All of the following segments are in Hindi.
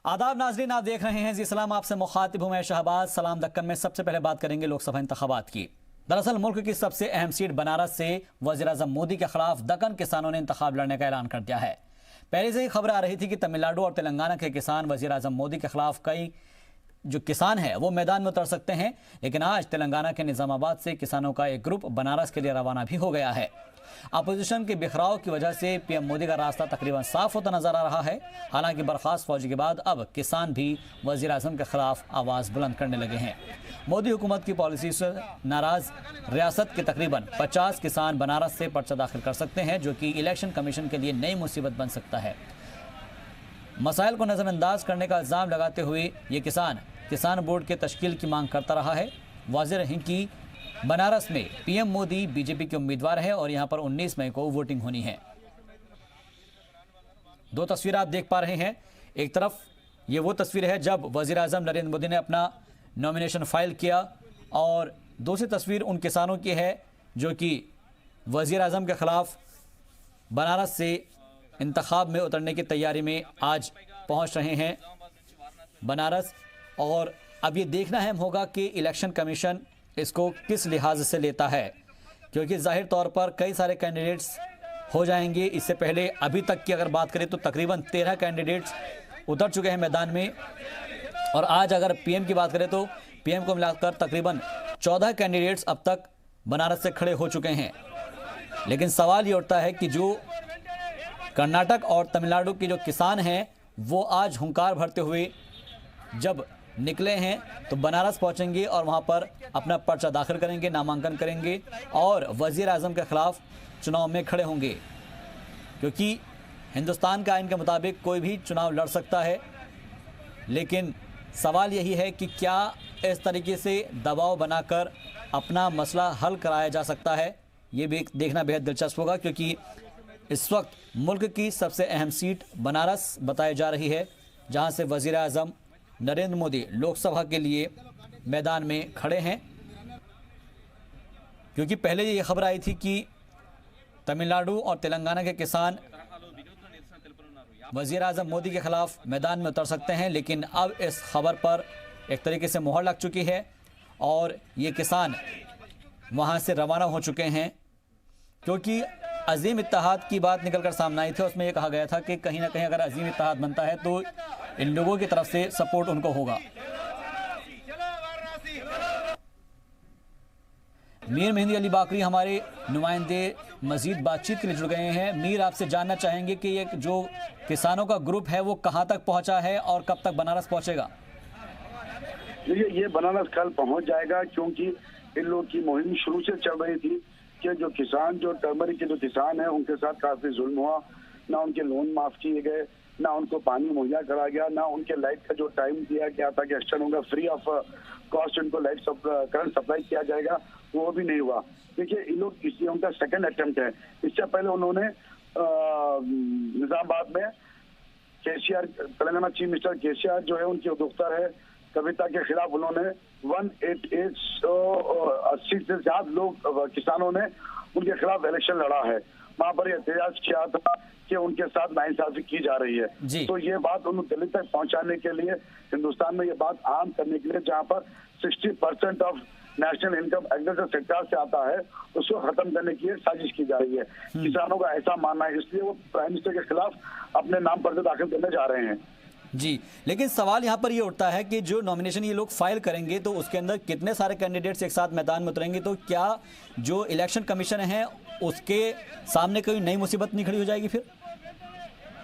आदाब नाजरीन, आप देख रहे हैं जी इस्लाम, आपसे मुखातिब हूं मैं शहबाज। सलाम दक्कन में सबसे पहले बात करेंगे लोकसभा इंतखाबात की। दरअसल मुल्क की सबसे अहम सीट बनारस से वज़ीर-ए-आज़म मोदी के खिलाफ दक्कन किसानों ने इंतखाब लड़ने का ऐलान कर दिया है। पहले से ही खबर आ रही थी कि तमिलनाडु और तेलंगाना के किसान वज़ीर-ए-आज़म मोदी के खिलाफ कई जो किसान हैं वो मैदान में उतर सकते हैं, लेकिन आज तेलंगाना के निजामाबाद से किसानों का एक ग्रुप बनारस के लिए रवाना भी हो गया है। अपोजिशन के बिखराव की वजह से पीएम मोदी का रास्ता तकरीबन साफ होता नजर आ रहा है। हालांकि बर्खास्त फौज के बाद अब किसान भी वजीर आजम के खिलाफ आवाज़ बुलंद करने लगे हैं। मोदी हुकूमत की पॉलिसी से नाराज रियासत के तकरीबन 50 किसान बनारस से पर्चा दाखिल कर सकते हैं, जो कि इलेक्शन कमीशन के लिए नई मुसीबत बन सकता है। मसाइल को नज़रअंदाज करने का इल्ज़ाम लगाते हुए ये किसान बोर्ड के तश्कील की मांग करता रहा है। वाज़ेह रहे कि बनारस में पीएम मोदी बीजेपी के उम्मीदवार हैं और यहां पर 19 मई को वोटिंग होनी है। दो तस्वीर आप देख पा रहे हैं। एक तरफ ये वो तस्वीर है जब वज़ीर आज़म नरेंद्र मोदी ने अपना नॉमिनेशन फाइल किया, और दूसरी तस्वीर उन किसानों की है जो कि वज़ीर आज़म के खिलाफ बनारस से इंतखाब में उतरने की तैयारी में आज पहुंच रहे हैं बनारस। और अब ये देखना अहम होगा कि इलेक्शन कमीशन इसको किस लिहाज से लेता है, क्योंकि जाहिर तौर पर कई सारे कैंडिडेट्स हो जाएंगे। इससे पहले अभी तक की अगर बात करें तो तकरीबन 13 कैंडिडेट्स उतर चुके हैं मैदान में, और आज अगर पीएम की बात करें तो पीएम को मिलाकर तकरीबन 14 कैंडिडेट्स अब तक बनारस से खड़े हो चुके हैं। लेकिन सवाल ये उठता है कि जो कर्नाटक और तमिलनाडु के जो किसान हैं वो आज हुंकार भरते हुए जब निकले हैं तो बनारस पहुंचेंगे और वहां पर अपना पर्चा दाखिल करेंगे, नामांकन करेंगे और वज़ीर आज़म के खिलाफ चुनाव में खड़े होंगे, क्योंकि हिंदुस्तान के आइन के मुताबिक कोई भी चुनाव लड़ सकता है। लेकिन सवाल यही है कि क्या इस तरीके से दबाव बनाकर अपना मसला हल कराया जा सकता है। ये भी देखना बेहद दिलचस्प होगा, क्योंकि इस वक्त मुल्क की सबसे अहम सीट बनारस बताई जा रही है, जहाँ से वज़ीर आज़म नरेंद्र मोदी लोकसभा के लिए मैदान में खड़े हैं। क्योंकि पहले ये खबर आई थी कि तमिलनाडु और तेलंगाना के किसान वज़ीर आज़म मोदी के खिलाफ मैदान में उतर सकते हैं, लेकिन अब इस खबर पर एक तरीके से मोहर लग चुकी है और ये किसान वहां से रवाना हो चुके हैं। क्योंकि अजीम इत्तेहाद की बात निकलकर सामने आई थी, उसमें यह कहा गया था कि कहीं ना कहीं अगर अजीम इत्तेहाद बनता है तो इन लोगों की तरफ से सपोर्ट उनको होगा। मीर मेहंदी अली बाकरी हमारे नुमाइंदे मजीद बातचीत के लिए जुड़ गए हैं। मीर, आपसे जानना चाहेंगे कि ये जो किसानों का ग्रुप है वो कहां तक पहुंचा है और कब तक बनारस पहुंचेगा? ये बनारस कल पहुंच जाएगा, क्योंकि इन लोगों की मुहिम शुरू से चल रही थी कि जो किसान, जो टर्मरिक के जो किसान हैं उनके साथ काफी जुल्म हुआ। ना उनके लोन माफ किए गए, ना उनको पानी मुहैया करा गया, ना उनके लाइट का जो टाइम दिया गया था कि एक्सटेंड होगा, फ्री ऑफ कॉस्ट उनको लाइट करंट सप्लाई किया जाएगा, वो भी नहीं हुआ। देखिए, इन लोग इसलिए उनका सेकंड अटेम्प्ट है। इससे पहले उन्होंने निजामाबाद में केसीआर, तेलंगाना चीफ मिनिस्टर केसीआर जो है उनकी उद्योगता है कविता के खिलाफ उन्होंने 188 से ज्यादा लोग किसानों ने उनके खिलाफ इलेक्शन लड़ा है। वहां पर एहतजाज किया था कि उनके साथ नाइंसाफी की जा रही है। तो ये बात उन्हें दिल्ली तक पहुंचाने के लिए, हिंदुस्तान में ये बात आम करने के लिए, जहां पर 60% of national income agriculture sector से आता है, उसको खत्म करने की साजिश की जा रही है। किसानों का ऐसा मानना है, इसलिए वो प्राइम मिनिस्टर के खिलाफ अपने नाम पर्चे दाखिल करने जा रहे हैं। जी, लेकिन सवाल यहाँ पर ये उठता है कि जो नॉमिनेशन ये लोग फाइल करेंगे तो उसके अंदर कितने सारे कैंडिडेट्स एक साथ मैदान में उतरेंगे, तो क्या जो इलेक्शन कमीशन है उसके सामने कोई नई मुसीबत नहीं खड़ी हो जाएगी फिर?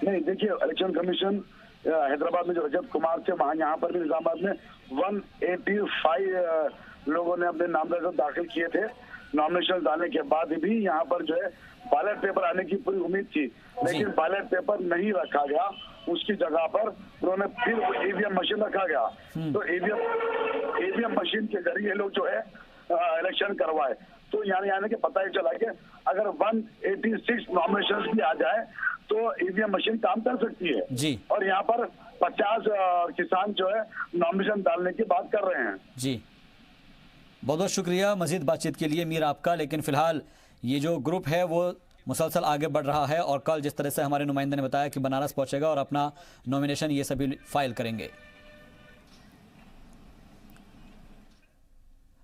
नहीं, देखिए, इलेक्शन कमीशन हैदराबाद में जो रजत कुमार थे, वहां यहाँ पर भी निजामाबाद में 185 लोगों ने अपने नामजद दाखिल किए थे। नॉमिनेशन डालने के बाद भी यहाँ पर जो है बैलेट पेपर आने की पूरी उम्मीद थी, लेकिन बैलेट पेपर नहीं रखा गया। उसकी जगह पर उन्होंने फिर ईवीएम मशीन रखा गया। तो ईवीएम मशीन के जरिए लोग जो है इलेक्शन करवाए। तो यानी कि पता ही चला कि अगर 186 नॉमिनेशन भी आ जाए तो ईवीएम मशीन काम कर सकती है जी। और यहाँ पर 50 किसान जो है नॉमिनेशन डालने की बात कर रहे हैं। जी, बहुत बहुत शुक्रिया मजीद बातचीत के लिए मीर आपका। लेकिन फिलहाल ये जो ग्रुप है वो मुसलसल आगे बढ़ रहा है और कल जिस तरह से हमारे नुमाइंदे ने बताया कि बनारस पहुंचेगा और अपना नॉमिनेशन ये सभी फाइल करेंगे।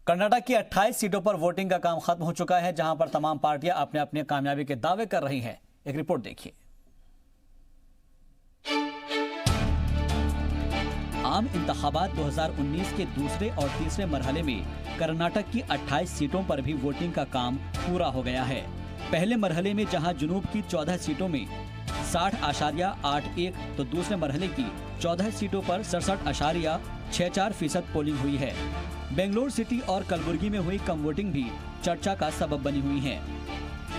कर्नाटक की 28 सीटों पर वोटिंग का काम खत्म हो चुका है, जहां पर तमाम पार्टियां अपने अपने कामयाबी के दावे कर रही हैं। एक रिपोर्ट देखिए। आम इंतखाबात 2019 के दूसरे और तीसरे मरहले में कर्नाटक की 28 सीटों पर भी वोटिंग का काम पूरा हो गया है। पहले मरहले में जहां जुनूब की 14 सीटों में 60.81 तो दूसरे मरहले की 14 सीटों पर 67.64% पोलिंग हुई है। बेंगलोर सिटी और कलबुर्गी में हुई कम वोटिंग भी चर्चा का सबब बनी हुई है।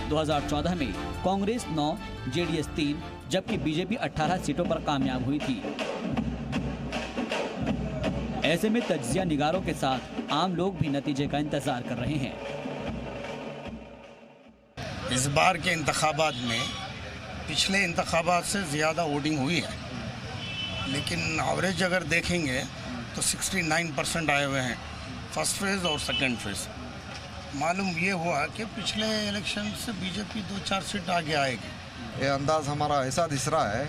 2014 में कांग्रेस 9, जेडीएस 3 जबकि बीजेपी 18 सीटों पर कामयाब हुई थी। ऐसे में तज्जिया निगारों के साथ आम लोग भी नतीजे का इंतजार कर रहे हैं। इस बार के इंतखाबात में पिछले इंतखाबात से ज़्यादा वोटिंग हुई है, लेकिन एवरेज अगर देखेंगे तो 69% आए हुए हैं फर्स्ट फेज़ और सेकंड फेज़। मालूम ये हुआ कि पिछले इलेक्शन से बीजेपी 2-4 सीट आगे आएगी। ये अंदाज़ हमारा ऐसा दिख रहा है,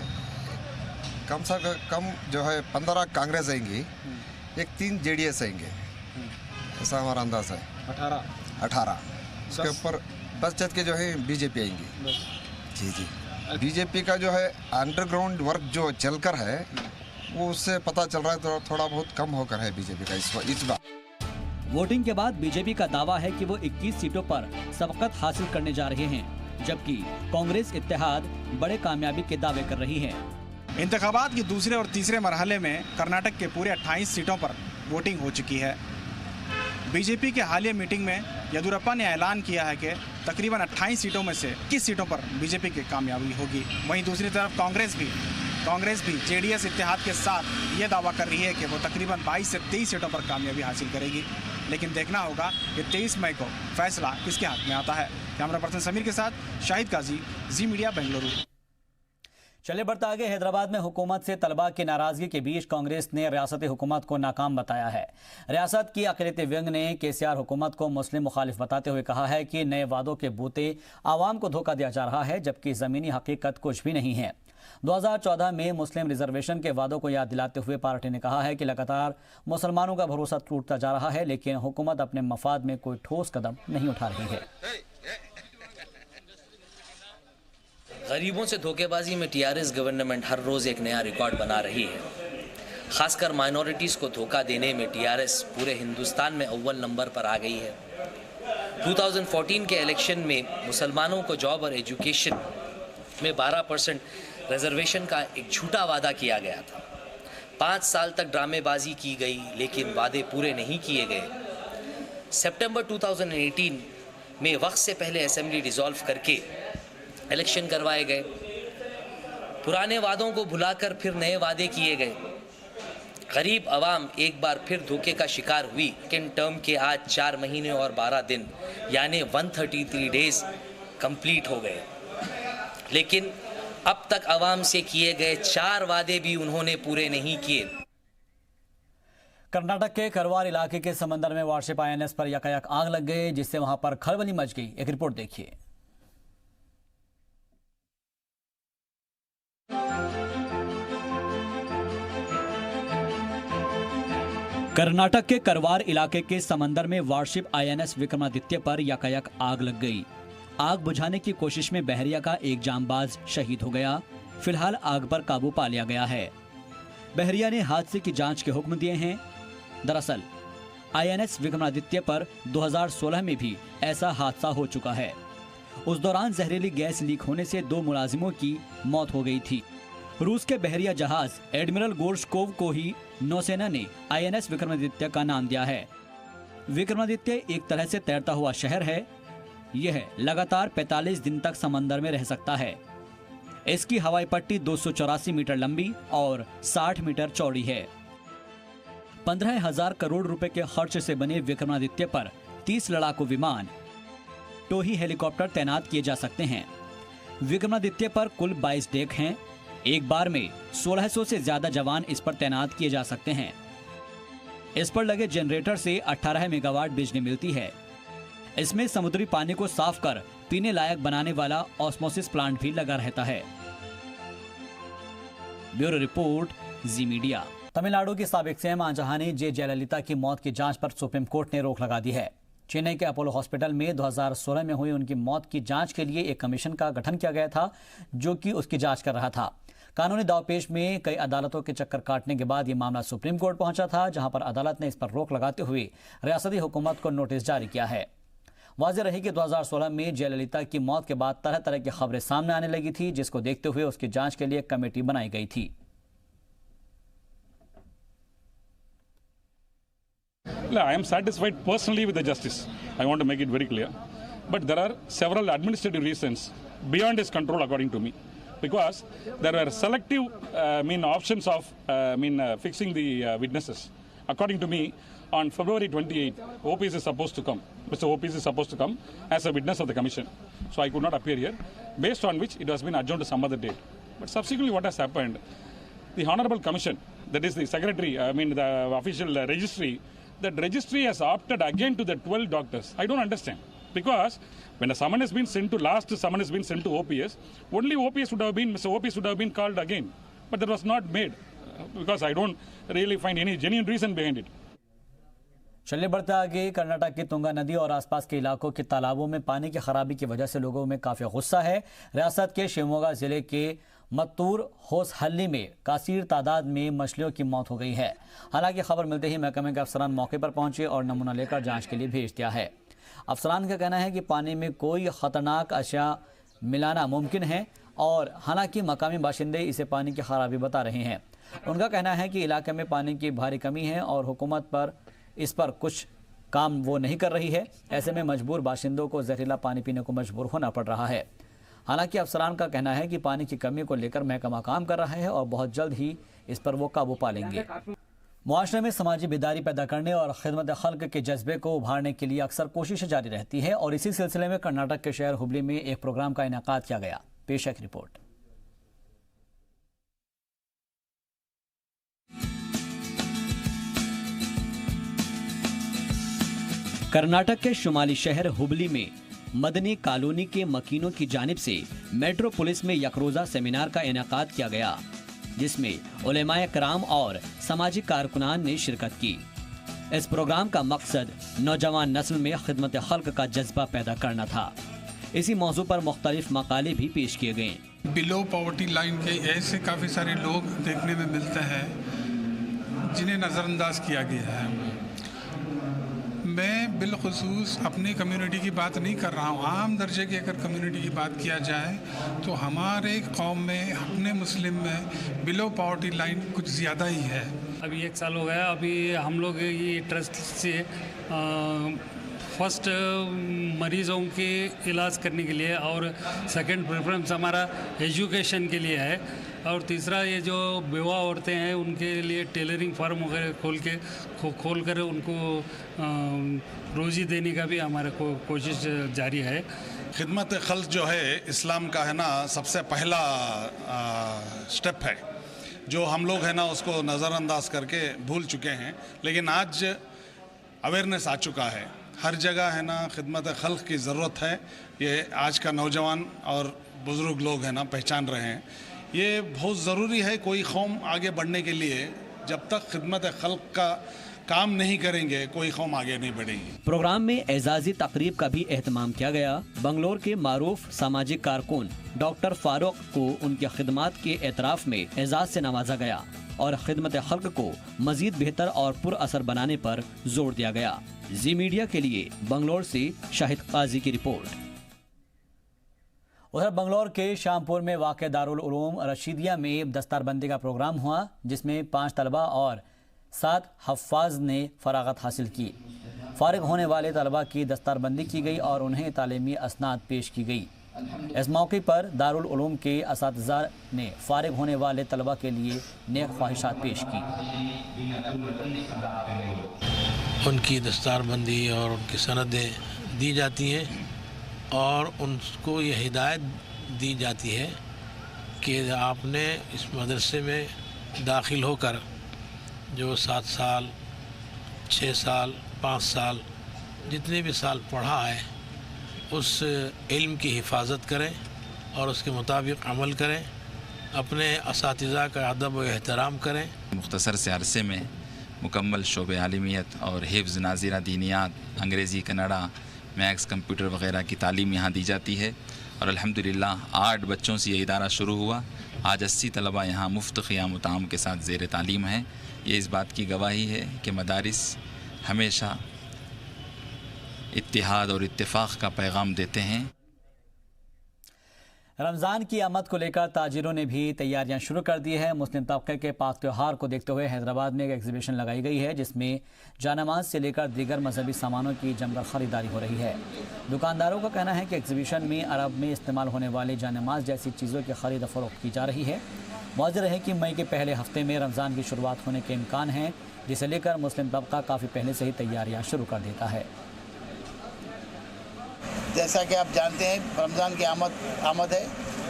कम से कम जो है 15 कांग्रेस आएंगी, 3 जेडीएस आएंगे, ऐसा हमारा अंदाज़ है। 18 उसके ऊपर बस चढ़ के जो है बीजेपी आएंगी। जी बीजेपी का जो है अंडरग्राउंड वर्क जो चलकर है वो उससे पता चल रहा है तो थोड़ा बहुत कम होकर है बीजेपी का इस बार। वोटिंग के बाद बीजेपी का दावा है कि वो 21 सीटों पर सबकत हासिल करने जा रहे हैं, जबकि कांग्रेस इत्तेहाद बड़े कामयाबी के दावे कर रही है। इंतखाबात के दूसरे और तीसरे मरहले में कर्नाटक के पूरे 28 सीटों पर वोटिंग हो चुकी है। बीजेपी के हालिया मीटिंग में येदियुरप्पा ने ऐलान किया है कि तकरीबन 28 सीटों में से 21 सीटों पर बीजेपी की कामयाबी होगी। वहीं दूसरी तरफ कांग्रेस भी जेडीएस इत्तेहाद के साथ ये दावा कर रही है कि वो तकरीबन 22 से 23 सीटों पर कामयाबी हासिल करेगी। लेकिन देखना होगा कि 23 मई को फैसला किसके हाथ में आता है। कैमरा पर्सन समीर के साथ शाहिद काजी, जी मीडिया, बेंगलुरु। चलिए बढ़ता आगे। हैदराबाद में हुकूमत से तलबा की नाराजगी के बीच कांग्रेस ने रियासती हुकूमत को नाकाम बताया है। रियासत की अक़लियती विंग ने केसीआर हुकूमत को मुस्लिम मुखालिफ बताते हुए कहा है कि नए वादों के बूते आवाम को धोखा दिया जा रहा है, जबकि ज़मीनी हकीकत कुछ भी नहीं है। 2014 में मुस्लिम रिजर्वेशन के वादों को याद दिलाते हुए पार्टी ने कहा है कि लगातार मुसलमानों का भरोसा टूटता जा रहा है, लेकिन हुकूमत अपने मफाद में कोई ठोस कदम नहीं उठा रही है। गरीबों से धोखेबाजी में टीआरएस गवर्नमेंट हर रोज़ एक नया रिकॉर्ड बना रही है। खासकर माइनॉरिटीज़ को धोखा देने में टीआरएस पूरे हिंदुस्तान में अव्वल नंबर पर आ गई है। 2014 के इलेक्शन में मुसलमानों को जॉब और एजुकेशन में 12% रिजर्वेशन का एक झूठा वादा किया गया था। 5 साल तक ड्रामेबाजी की गई, लेकिन वादे पूरे नहीं किए गए। सितंबर 2018 में वक्त से पहले असेंबली डिसॉल्व करके इलेक्शन करवाए गए। पुराने वादों को भुलाकर फिर नए वादे किए गए। गरीब आवाम एक बार फिर धोखे का शिकार हुई। लेकिन टर्म के आज 4 महीने और 12 दिन यानी 133 डेज कंप्लीट हो गए, लेकिन अब तक आवाम से किए गए 4 वादे भी उन्होंने पूरे नहीं किए। कर्नाटक के करवार इलाके के समंदर में वारशिप आईएनएस पर यकायक आग लग गई, जिससे वहां पर खलबली मच गई। एक रिपोर्ट देखिए। कर्नाटक के करवार इलाके के समंदर में वारशिप आईएनएस विक्रमादित्य पर यकायक आग लग गई। आग बुझाने की कोशिश में बहरिया का एक जांबाज शहीद हो गया। फिलहाल आग पर काबू पा लिया गया है। बहरिया ने हादसे की जांच के हुक्म दिए हैं। दरअसल आईएनएस विक्रमादित्य पर 2016 में भी ऐसा हादसा हो चुका है। उस दौरान जहरीली गैस लीक होने से 2 मुलाजिमों की मौत हो गई थी। रूस के बहरिया जहाज एडमिरल गोर्शकोव को ही नौसेना ने आईएनएस विक्रमादित्य का नाम दिया है। विक्रमादित्य एक तरह से तैरता हुआ शहर है। यह लगातार 45 दिन तक समंदर में रह सकता है। इसकी हवाई पट्टी 284 मीटर लंबी और 60 मीटर चौड़ी है। 15,000 करोड़ रुपए के खर्च से बने विक्रमादित्य पर 30 लड़ाकू विमान, टोही हेलीकॉप्टर तैनात किए जा सकते हैं। विक्रमादित्य पर कुल 22 डेक हैं। एक बार में 1600 से ज्यादा जवान इस पर तैनात किए जा सकते हैं। इस पर लगे जनरेटर से 18 मेगावाट बिजली मिलती है। इसमें समुद्री पानी को साफ कर पीने लायक बनाने वाला ऑस्मोसिस प्लांट भी लगा रहता है। ब्यूरो रिपोर्ट, जी मीडिया। तमिलनाडु की साबिक सीएम आंजहानी जे जयललिता की मौत की जांच पर सुप्रीम कोर्ट ने रोक लगा दी है। चेन्नई के अपोलो हॉस्पिटल में 2016 में हुई उनकी मौत की जांच के लिए एक कमीशन का गठन किया गया था, जो कि उसकी जांच कर रहा था। कानूनी दावपेच में कई अदालतों के चक्कर काटने के बाद ये मामला सुप्रीम कोर्ट पहुंचा था, जहां पर अदालत ने इस पर रोक लगाते हुए रियासती हुकूमत को नोटिस जारी किया है। वाज़ेह रही कि 2016 में जयललिता की मौत के बाद तरह तरह की खबरें सामने आने लगी थी, जिसको देखते हुए उसकी जांच के लिए एक कमेटी बनाई गई थी। I am satisfied personally with the justice. I want to make it very clear. But there are several administrative reasons beyond his control, according to me. Because there were selective options of fixing the witnesses. According to me, on February 28, OPS is supposed to come. Mr. OPS is supposed to come as a witness of the commission. So I could not appear here, based on which it has been adjourned to some other date. But subsequently what has happened, the Honorable Commission, that is the secretary, the official registry, that registry has opted again to the 12 doctors. I don't understand. Because when a summon has been sent to, last summon has been sent to OPS, only OPS would have been, Mr. OPS would have been called again. But that was not made. Because I don't really find any genuine reason behind it. चलिए बढ़ते आगे। कर्नाटक की तुंगा नदी और आसपास के इलाकों के तालाबों में पानी की खराबी की वजह से लोगों में काफ़ी गुस्सा है। रियासत के शिवमोगा जिले के मत्तूर होसहल्ली में कासीर तादाद में मछलियों की मौत हो गई है। हालांकि खबर मिलते ही महकमे के अफसरान मौके पर पहुंचे और नमूना लेकर जांच के लिए भेज दिया है। अफसरान का कहना है कि पानी में कोई ख़तरनाक अशिया मिलाना मुमकिन है और हालांकि मकामी बाशिंदे इसे पानी की खराबी बता रहे हैं। उनका कहना है कि इलाके में पानी की भारी कमी है और हुकूमत पर इस पर कुछ काम वो नहीं कर रही है। ऐसे में मजबूर बाशिंदों को जहरीला पानी पीने को मजबूर होना पड़ रहा है। हालांकि अफसरान का कहना है कि पानी की कमी को लेकर महकमा काम कर रहा है और बहुत जल्द ही इस पर वो काबू पा लेंगे। मुआशरे में समाजी बेदारी पैदा करने और खिदमत खल्क के जज्बे को उभारने के लिए अक्सर कोशिशें जारी रहती है और इसी सिलसिले में कर्नाटक के शहर हुबली में एक प्रोग्राम का इनेकाद किया गया। पेश है रिपोर्ट। कर्नाटक के शुमाली शहर हुबली में मदनी कॉलोनी के मकीनों की जानिब से मेट्रो पुलिस में यकरोजा सेमिनार का इनेकाद किया गया, जिसमें उलेमाए कराम और सामाजिक कारकुनान ने शिरकत की। इस प्रोग्राम का मकसद नौजवान नस्ल में खिदमत खल्क का जज्बा पैदा करना था। इसी मौजू पर मुख्तलिफ मकाले भी पेश किए गए। बिलो पॉवर्टी लाइन के ऐसे काफ़ी सारे लोग देखने में मिलते हैं जिन्हें नज़रअंदाज किया गया है। मैं बिलखुसूस अपनी कम्युनिटी की बात नहीं कर रहा हूँ, आम दर्जे की अगर कम्युनिटी की बात किया जाए तो हमारे कौम में, अपने मुस्लिम में बिलो पॉवर्टी लाइन कुछ ज़्यादा ही है। अभी 1 साल हो गया। अभी हम लोग ये ट्रस्ट से फर्स्ट मरीज़ों के इलाज करने के लिए और सेकंड प्रेफरेंस हमारा एजुकेशन के लिए है और तीसरा ये जो बेवा औरतें हैं उनके लिए टेलरिंग फार्म वगैरह खोल कर उनको रोज़ी देने का भी हमारा कोशिश जारी है। खिदमत खल्क जो है इस्लाम का है ना सबसे पहला स्टेप है, जो हम लोग है ना उसको नज़रअंदाज करके भूल चुके हैं। लेकिन आज अवेयरनेस आ चुका है, हर जगह है ना खिदमत खल्क की ज़रूरत है। ये आज का नौजवान और बुज़ुर्ग लोग है ना पहचान रहे हैं। ये बहुत ज़रूरी है कोई कौम आगे बढ़ने के लिए। जब तक खिदमत खल्क का काम नहीं करेंगे कोई कौम आगे नहीं बढ़ेगी। प्रोग्राम में एजाजी तकरीब का भी एहतमाम किया गया। बंगलोर के मारूफ सामाजिक कारकुन डॉक्टर फारूक को उनकी खिदमात के एतराफ़ में एजाज से नवाजा गया और खिदमत खल्क को मजीद बेहतर और पुरअसर बनाने पर जोर दिया गया। जी मीडिया के लिए बंगलोर से शाहिद काजी की रिपोर्ट। उधर बंगलोर के शामपुर में वाक़े दारुल उलूम रशीदिया में दस्तारबंदी का प्रोग्राम हुआ, जिसमें 5 तलबा और 7 हफ्फाज ने फरागत हासिल की। फारिग होने वाले तलबा की दस्तारबंदी की गई और उन्हें तालीमी असनाद पेश की गई। इस मौके पर दारुल उलूम के असातिज़ा ने फारिग होने वाले तलबा के लिए नेक ख्वाहिशात पेश की। उनकी दस्तारबंदी और उनकी सनदें दी जाती हैं और उनको ये हिदायत दी जाती है कि आपने इस मदरसे में दाखिल होकर जो 7 साल, 6 साल, 5 साल जितने भी साल पढ़ा है उस इल्म की हिफाजत करें और उसके मुताबिक अमल करें, अपने असातिज़ा का अदब व एहतराम करें। मुख्तसर से अरसे में मुकम्मल शोबे आलिमियत और हिफ्ज़ नाज़िरा दीनियात, अंग्रेज़ी, कन्नड़ा, मैथ्स, कंप्यूटर वग़ैरह की तालीम यहाँ दी जाती है और अल्हम्दुलिल्लाह 8 बच्चों से ये इदारा शुरू हुआ। आज 80 तलबा यहाँ मुफ्त क़ियाम व ताम के साथ ज़ेर तालीम हैं। ये इस बात की गवाही है कि मदारिस हमेशा इत्तिहाद और इत्तेफाक का पैगाम देते हैं। रमज़ान की आमद को लेकर ताजिरों ने भी तैयारियां शुरू कर दी है। मुस्लिम तबके के पाक त्यौहार को देखते हुए हैदराबाद में एक एग्जीबिशन लगाई गई है जिसमें जानमाज से लेकर दीगर मजहबी सामानों की जमकर ख़रीदारी हो रही है। दुकानदारों का कहना है कि एग्जीबिशन में अरब में इस्तेमाल होने वाले जानमाज जैसी चीज़ों की खरीद फरोख्त की जा रही है। मौजूद है कि मई के पहले हफ्ते में रमज़ान की शुरुआत होने के इम्कान हैं, जिसे लेकर मुस्लिम तबका काफ़ी पहले से ही तैयारियाँ शुरू कर देता है। जैसा कि आप जानते हैं रमज़ान की आमद है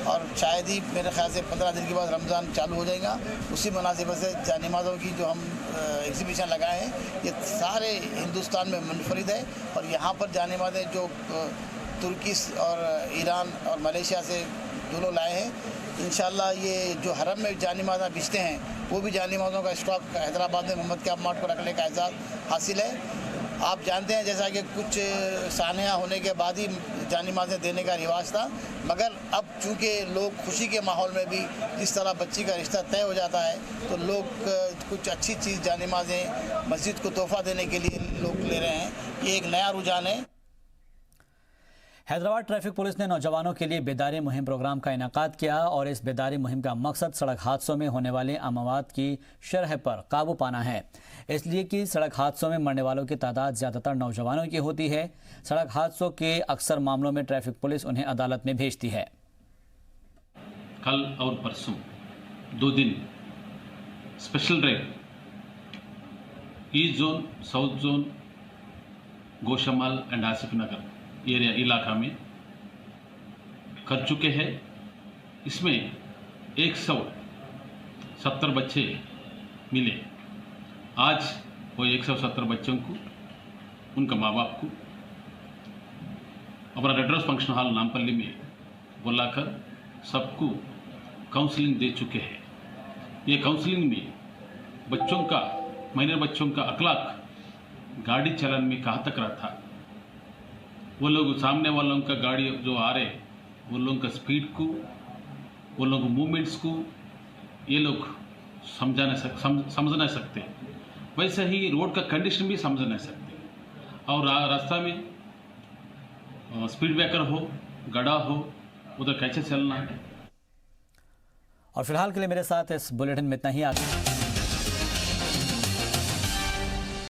और शायद ही मेरे ख्याल से 15 दिन के बाद रमज़ान चालू हो जाएगा। उसी मुनासिबत से जानमाज़ों की जो हम एग्जीबिशन लगाए हैं ये सारे हिंदुस्तान में मुनफरिद है और यहाँ पर जानमाज़ें जो तुर्की और ईरान और मलेशिया से दोनों लाए हैं। इंशाल्लाह ये जो हरम में जानमाज़ें बिचते हैं वो भी जानमाज़ों का स्टॉक हैदराबाद में मोहम्मद कैब मार्ट को रखने का एजाज़ हासिल है। आप जानते हैं जैसा कि कुछ सानिया होने के बाद ही जानमाज़ें देने का रिवाज था, मगर अब चूँकि लोग खुशी के माहौल में भी जिस तरह बच्ची का रिश्ता तय हो जाता है तो लोग कुछ अच्छी चीज़ जानमाज़ें मस्जिद को तोहफ़ा देने के लिए लोग ले रहे हैं। ये एक नया रुझान है। हैदराबाद ट्रैफिक पुलिस ने नौजवानों के लिए बेदारी मुहिम प्रोग्राम का इनेकाद किया और इस बेदारी मुहिम का मकसद सड़क हादसों में होने वाले अमवात की शरह पर काबू पाना है, इसलिए कि सड़क हादसों में मरने वालों की तादाद ज़्यादातर नौजवानों की होती है। सड़क हादसों के अक्सर मामलों में ट्रैफिक पुलिस उन्हें अदालत में भेजती है। कल और परसों 2 दिन special drive east zone, south zone, Goshamahal and Asif Nagar area इलाका में कर चुके हैं। इसमें 170 बच्चे मिले। आज वो 170 बच्चों को, उनका माँ बाप को अपना red cross function hall Nampally में बुलाकर सबको काउंसलिंग दे चुके हैं। ये काउंसलिंग में बच्चों का, माइनर बच्चों का अखलाक, गाड़ी चलन में कहाँ तक रहा था, वो लोग सामने वालों का गाड़ी जो आ रहे वो लोगों का स्पीड को, वो लोगों के मूवमेंट्स को ये लोग समझ नहीं सकते। वैसे ही रोड का कंडीशन भी समझ नहीं सकते और रास्ता में स्पीड ब्रेकर हो, गड्ढा हो, उधर कैसे चलना है। और फिलहाल के लिए मेरे साथ इस बुलेटिन में इतना ही। आगे